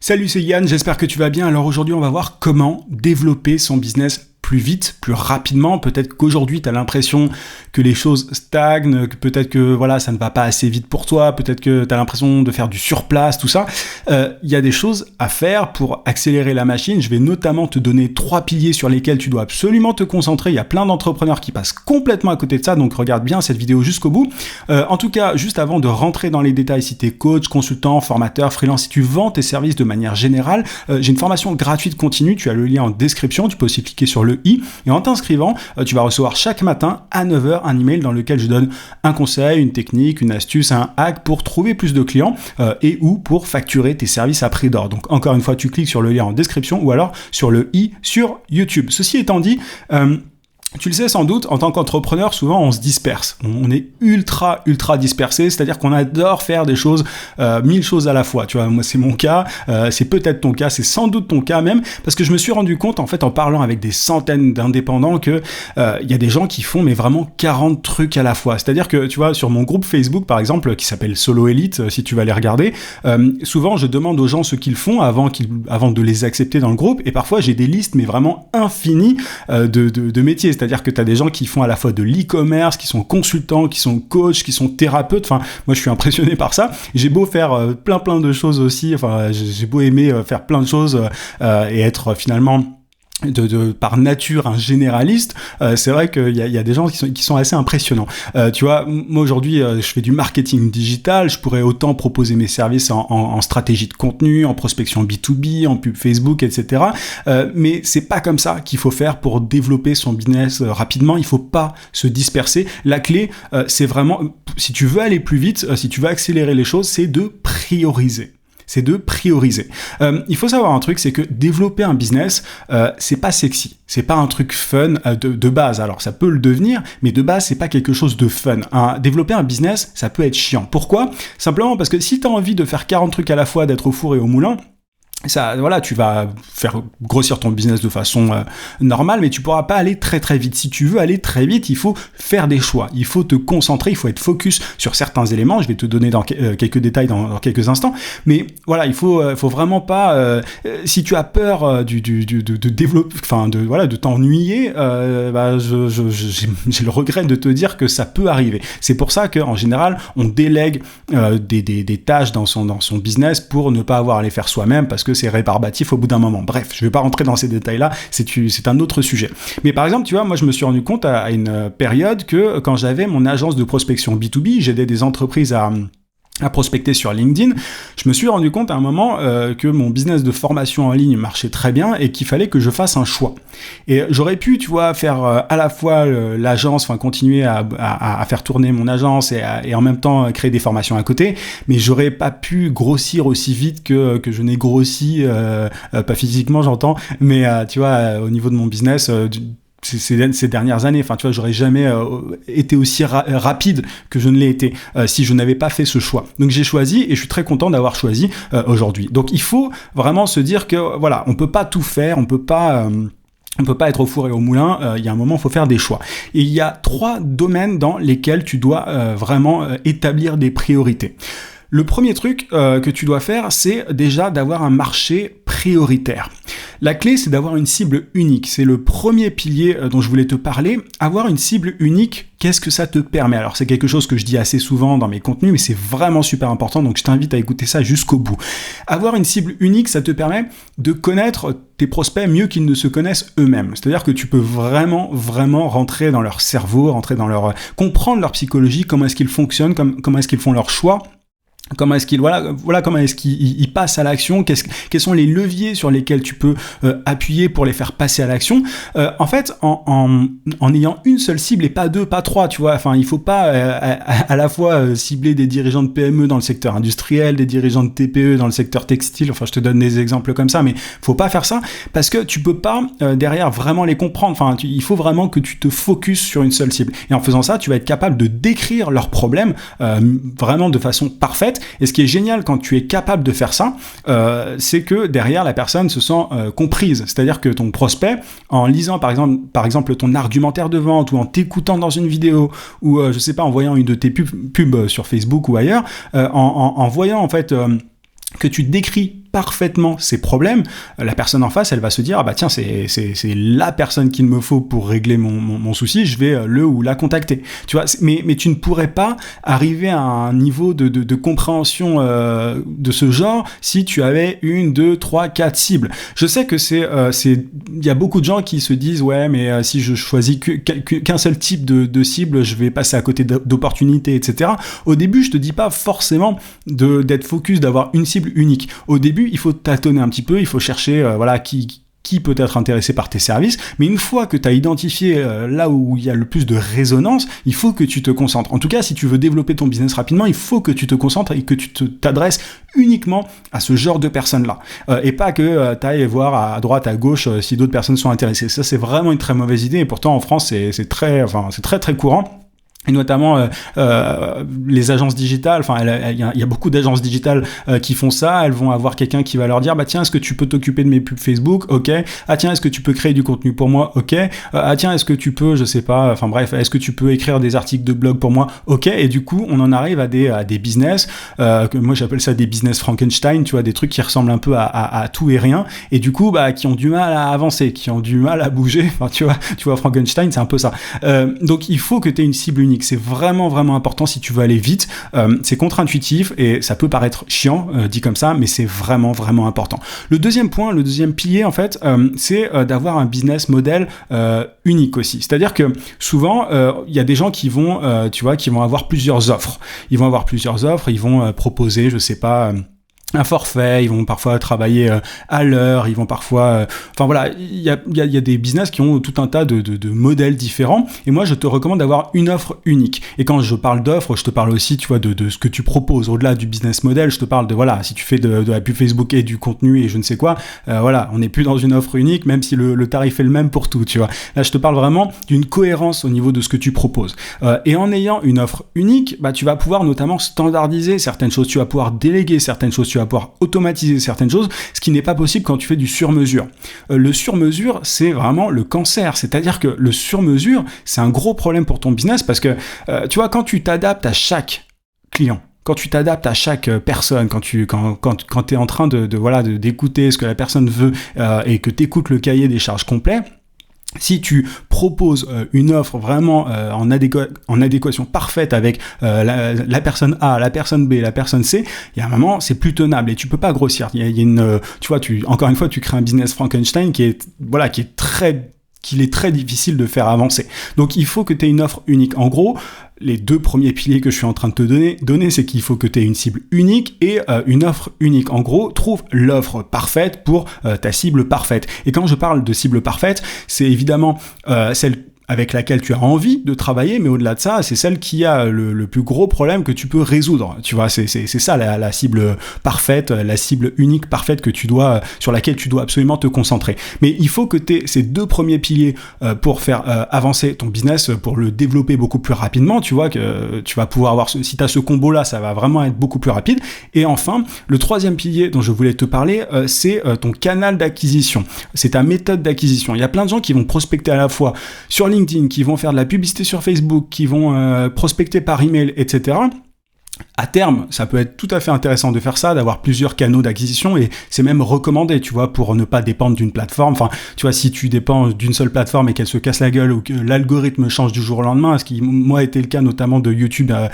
Salut, c'est Yann, j'espère que tu vas bien. Alors aujourd'hui, on va voir comment développer son business plus vite, plus rapidement. Peut-être qu'aujourd'hui, tu as l'impression que les choses stagnent, que peut-être que voilà, ça ne va pas assez vite pour toi, peut-être que tu as l'impression de faire du surplace, tout ça. Il y a des choses à faire pour accélérer la machine. Je vais notamment te donner 3 piliers sur lesquels tu dois absolument te concentrer. Il y a plein d'entrepreneurs qui passent complètement à côté de ça, donc regarde bien cette vidéo jusqu'au bout. En tout cas, juste avant de rentrer dans les détails, si tu es coach, consultant, formateur, freelance, si tu vends tes services de manière générale, j'ai une formation gratuite continue, tu as le lien en description, tu peux aussi cliquer sur le i, et en t'inscrivant, tu vas recevoir chaque matin à 9h un email dans lequel je donne un conseil, une technique, une astuce, un hack pour trouver plus de clients et ou pour facturer tes services à prix d'or. Donc encore une fois, tu cliques sur le lien en description ou alors sur le i sur YouTube. Ceci étant dit, tu le sais sans doute, en tant qu'entrepreneur, souvent on se disperse. On est ultra dispersé, c'est-à-dire qu'on adore faire des choses, 1000 choses à la fois. Tu vois, moi c'est mon cas, c'est peut-être ton cas, c'est sans doute ton cas même, parce que je me suis rendu compte en fait en parlant avec des centaines d'indépendants que il y a des gens qui font mais vraiment 40 trucs à la fois. C'est-à-dire que tu vois, sur mon groupe Facebook par exemple, qui s'appelle Solo Elite, si tu vas les regarder, souvent je demande aux gens ce qu'ils font avant de les accepter dans le groupe, et parfois j'ai des listes mais vraiment infinies de métiers. C'est-à-dire que tu as des gens qui font à la fois de l'e-commerce, qui sont consultants, qui sont coachs, qui sont thérapeutes. Enfin, moi, je suis impressionné par ça. J'ai beau faire plein de choses aussi. Enfin, j'ai beau aimer faire plein de choses et être finalement par nature un généraliste, c'est vrai qu'il y a des gens qui sont assez impressionnants. Tu vois, moi aujourd'hui je fais du marketing digital, je pourrais autant proposer mes services en stratégie de contenu, en prospection B2B, en pub Facebook, etc. Mais c'est pas comme ça qu'il faut faire pour développer son business rapidement. Il faut pas se disperser. La clé, c'est vraiment, si tu veux aller plus vite, si tu veux accélérer les choses, c'est de prioriser. Il faut savoir un truc, c'est que développer un business, c'est pas sexy, c'est pas un truc fun de base. Alors ça peut le devenir, mais de base c'est pas quelque chose de fun. Développer un business, ça peut être chiant. Pourquoi ? Simplement parce que si tu as envie de faire 40 trucs à la fois, d'être au four et au moulin, ça, voilà, tu vas faire grossir ton business de façon normale, mais tu pourras pas aller très vite. Si tu veux aller très vite, il faut faire des choix, il faut te concentrer, il faut être focus sur certains éléments. Je vais te donner quelques détails dans quelques instants, mais voilà, il faut vraiment pas. Si tu as peur de développer, enfin de t'ennuyer, j'ai le regret de te dire que ça peut arriver. C'est pour ça qu'en général, on délègue des tâches dans son business pour ne pas avoir à les faire soi-même, parce que c'est rébarbatif au bout d'un moment. Bref, je vais pas rentrer dans ces détails-là, c'est un autre sujet. Mais par exemple, tu vois, moi je me suis rendu compte à une période que quand j'avais mon agence de prospection B2B, j'aidais des entreprises à prospecter sur LinkedIn, je me suis rendu compte à un moment que mon business de formation en ligne marchait très bien et qu'il fallait que je fasse un choix. Et j'aurais pu, tu vois, faire à la fois l'agence, enfin continuer à faire tourner mon agence et en même temps créer des formations à côté, mais j'aurais pas pu grossir aussi vite que je n'ai grossi, pas physiquement j'entends, mais tu vois, au niveau de mon business, ces dernières années, enfin tu vois, j'aurais jamais été aussi rapide que je ne l'ai été si je n'avais pas fait ce choix. Donc j'ai choisi et je suis très content d'avoir choisi aujourd'hui. Donc il faut vraiment se dire que voilà, on peut pas tout faire, on peut pas être au four et au moulin, il y a un moment, il faut faire des choix. Et il y a 3 domaines dans lesquels tu dois vraiment établir des priorités. Le premier truc que tu dois faire, c'est déjà d'avoir un marché prioritaire. La clé, c'est d'avoir une cible unique. C'est le premier pilier dont je voulais te parler. Avoir une cible unique, qu'est-ce que ça te permet ? Alors, c'est quelque chose que je dis assez souvent dans mes contenus, mais c'est vraiment super important, donc je t'invite à écouter ça jusqu'au bout. Avoir une cible unique, ça te permet de connaître tes prospects mieux qu'ils ne se connaissent eux-mêmes. C'est-à-dire que tu peux vraiment rentrer dans leur cerveau, comprendre leur psychologie, comment est-ce qu'ils fonctionnent, comment est-ce qu'ils font leurs choix. Comment est-ce qu'ils passent à l'action, quels sont les leviers sur lesquels tu peux appuyer pour les faire passer à l'action. En fait, en ayant une seule cible et pas 2, pas 3, tu vois, enfin, il faut pas à la fois cibler des dirigeants de PME dans le secteur industriel, des dirigeants de TPE dans le secteur textile, enfin, je te donne des exemples comme ça, mais faut pas faire ça parce que tu peux pas derrière vraiment les comprendre. Enfin, il faut vraiment que tu te focuses sur une seule cible. Et en faisant ça, tu vas être capable de décrire leurs problèmes vraiment de façon parfaite. Et ce qui est génial quand tu es capable de faire ça, c'est que derrière la personne se sent comprise. C'est-à-dire que ton prospect, en lisant par exemple ton argumentaire de vente ou en t'écoutant dans une vidéo ou je sais pas, en voyant une de tes pubs sur Facebook ou ailleurs, en voyant en fait que tu décris parfaitement ses problèmes, la personne en face, elle va se dire, ah bah tiens, c'est la personne qu'il me faut pour régler mon souci, je vais le ou la contacter. Tu vois, mais tu ne pourrais pas arriver à un niveau de compréhension de ce genre si tu avais 1, 2, 3, 4 cibles. Je sais que il y a beaucoup de gens qui se disent, ouais, mais si je choisis qu'un seul type de cible, je vais passer à côté d'opportunités, etc. Au début, je te dis pas forcément d'être focus, d'avoir une cible unique. Au début, il faut tâtonner un petit peu, il faut chercher qui peut être intéressé par tes services, mais une fois que tu as identifié là où il y a le plus de résonance, il faut que tu te concentres. En tout cas, si tu veux développer ton business rapidement, il faut que tu te concentres et que tu t'adresses uniquement à ce genre de personnes-là. Et pas que tu ailles voir à droite, à gauche si d'autres personnes sont intéressées. Ça, c'est vraiment une très mauvaise idée et pourtant en France, c'est très très courant. Et notamment les agences digitales, enfin il y a beaucoup d'agences digitales qui font ça, elles vont avoir quelqu'un qui va leur dire bah tiens, est-ce que tu peux t'occuper de mes pubs Facebook? OK. Ah tiens, est-ce que tu peux créer du contenu pour moi? OK. Ah tiens, est-ce que tu peux, je sais pas, enfin bref, est-ce que tu peux écrire des articles de blog pour moi? OK. Et du coup, on en arrive à des business que moi j'appelle ça des business Frankenstein, tu vois, des trucs qui ressemblent un peu à tout et rien et du coup bah qui ont du mal à avancer, qui ont du mal à bouger. Enfin tu vois Frankenstein, c'est un peu ça. Donc il faut que tu aies une cible unique. C'est vraiment vraiment important si tu veux aller vite. C'est contre-intuitif et ça peut paraître chiant dit comme ça, mais c'est vraiment vraiment important. Le deuxième point, le deuxième pilier en fait, c'est d'avoir un business model unique aussi. C'est-à-dire que souvent il y a des gens qui vont qui vont avoir plusieurs offres. Ils vont proposer, je sais pas, un forfait, ils vont parfois travailler à l'heure, ils vont parfois... Enfin voilà, il y a des business qui ont tout un tas de modèles différents, et moi je te recommande d'avoir une offre unique. Et quand je parle d'offre, je te parle aussi, tu vois, de ce que tu proposes, au-delà du business model, je te parle de, voilà, si tu fais de la pub Facebook et du contenu et je ne sais quoi, voilà, on n'est plus dans une offre unique, même si le tarif est le même pour tout, tu vois. Là, je te parle vraiment d'une cohérence au niveau de ce que tu proposes. Et en ayant une offre unique, bah, tu vas pouvoir notamment standardiser certaines choses, tu vas pouvoir déléguer certaines choses, tu vas pouvoir automatiser certaines choses, ce qui n'est pas possible quand tu fais du sur-mesure. Le sur-mesure, c'est vraiment le cancer, c'est-à-dire que le sur-mesure, c'est un gros problème pour ton business parce que, tu vois, quand tu t'adaptes à chaque client, quand tu t'adaptes à chaque personne, quand tu es en train d'écouter ce que la personne veut et que tu écoutes le cahier des charges complet, si tu proposes une offre vraiment en adéquation parfaite avec la personne A, la personne B, la personne C, il y a un moment, c'est plus tenable et tu peux pas grossir. Il y a une, tu vois, encore une fois, tu crées un business Frankenstein qu'il est très difficile de faire avancer. Donc, il faut que tu aies une offre unique. En gros, les deux premiers piliers que je suis en train de te donner, c'est qu'il faut que tu aies une cible unique et une offre unique. En gros, trouve l'offre parfaite pour ta cible parfaite. Et quand je parle de cible parfaite, c'est évidemment celle avec laquelle tu as envie de travailler, mais au-delà de ça, c'est celle qui a le plus gros problème que tu peux résoudre. Tu vois, c'est ça la cible parfaite, la cible unique parfaite sur laquelle tu dois absolument te concentrer. Mais il faut que tu aies ces deux premiers piliers pour faire avancer ton business, pour le développer beaucoup plus rapidement. Tu vois que tu vas pouvoir avoir, si tu as ce combo-là, ça va vraiment être beaucoup plus rapide. Et enfin, le troisième pilier dont je voulais te parler, c'est ton canal d'acquisition. C'est ta méthode d'acquisition. Il y a plein de gens qui vont prospecter à la fois sur LinkedIn, qui vont faire de la publicité sur Facebook, qui vont prospecter par email, etc. À terme, ça peut être tout à fait intéressant de faire ça, d'avoir plusieurs canaux d'acquisition et c'est même recommandé, tu vois, pour ne pas dépendre d'une plateforme. Enfin, tu vois, si tu dépends d'une seule plateforme et qu'elle se casse la gueule ou que l'algorithme change du jour au lendemain, ce qui, moi, était le cas notamment de YouTube à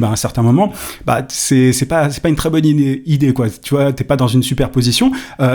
un certain moment, bah, c'est pas une très bonne idée, quoi. Tu vois, t'es pas dans une super position.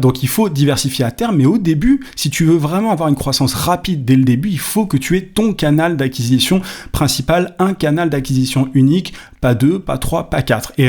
Donc, il faut diversifier à terme, mais au début, si tu veux vraiment avoir une croissance rapide dès le début, il faut que tu aies ton canal d'acquisition principal, un canal d'acquisition unique, pas 2, pas 3, pas 4. Et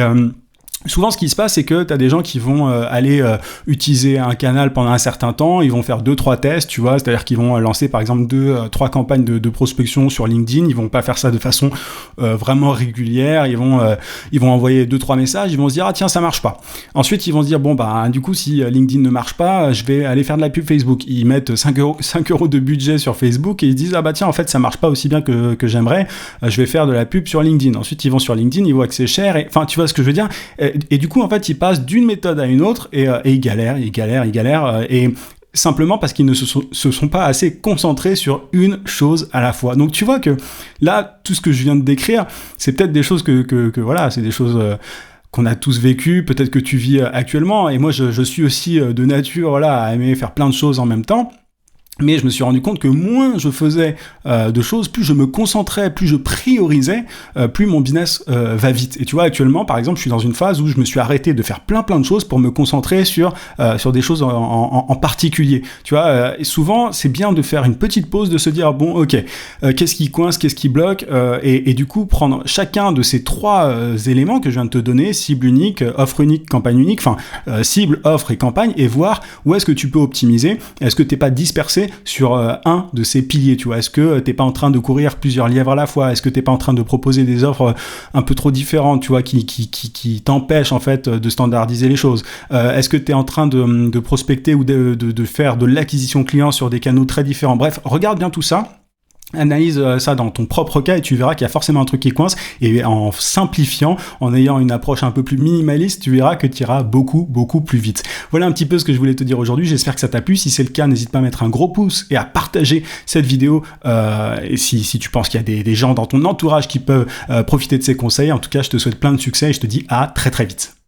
souvent, ce qui se passe, c'est que tu as des gens qui vont aller utiliser un canal pendant un certain temps, ils vont faire 2-3 tests, tu vois, c'est-à-dire qu'ils vont lancer par exemple 2-3 campagnes de prospection sur LinkedIn, ils vont pas faire ça de façon vraiment régulière, ils vont envoyer 2-3 messages, ils vont se dire « Ah tiens, ça marche pas ». Ensuite, ils vont se dire « Bon, bah du coup, si LinkedIn ne marche pas, je vais aller faire de la pub Facebook ». Ils mettent 5 euros de budget sur Facebook et ils se disent « Ah bah tiens, en fait, ça marche pas aussi bien que j'aimerais, je vais faire de la pub sur LinkedIn ». Ensuite, ils vont sur LinkedIn, ils voient que c'est cher, enfin, tu vois ce que je veux dire. Et du coup, en fait, ils passent d'une méthode à une autre et ils galèrent, et simplement parce qu'ils ne se sont pas assez concentrés sur une chose à la fois. Donc, tu vois que là, tout ce que je viens de décrire, c'est peut-être des choses que voilà, c'est des choses qu'on a tous vécu, peut-être que tu vis actuellement, et moi je suis aussi de nature voilà, à aimer faire plein de choses en même temps. Mais je me suis rendu compte que moins je faisais de choses, plus je me concentrais, plus je priorisais, plus mon business va vite. Et tu vois, actuellement, par exemple, je suis dans une phase où je me suis arrêté de faire plein de choses pour me concentrer sur des choses en particulier. Tu vois, et souvent, c'est bien de faire une petite pause, de se dire, bon, ok, qu'est-ce qui coince, qu'est-ce qui bloque, et du coup, prendre chacun de ces trois éléments que je viens de te donner, cible unique, offre unique, campagne unique, enfin, cible, offre et campagne, et voir où est-ce que tu peux optimiser. Est-ce que t'es pas dispersé sur un de ces piliers, tu vois? Est-ce que t'es pas en train de courir plusieurs lièvres à la fois? Est-ce que t'es pas en train de proposer des offres un peu trop différentes, tu vois, qui t'empêchent en fait de standardiser les choses? Est-ce que t'es en train de prospecter ou de faire de l'acquisition client sur des canaux très différents? Bref, regarde bien tout ça. Analyse ça dans ton propre cas et tu verras qu'il y a forcément un truc qui coince, et en simplifiant, en ayant une approche un peu plus minimaliste, tu verras que tu iras beaucoup plus vite. Voilà un petit peu ce que je voulais te dire aujourd'hui, j'espère que ça t'a plu. Si c'est le cas, n'hésite pas à mettre un gros pouce et à partager cette vidéo, et si tu penses qu'il y a des gens dans ton entourage qui peuvent profiter de ces conseils. En tout cas, je te souhaite plein de succès et je te dis à très vite.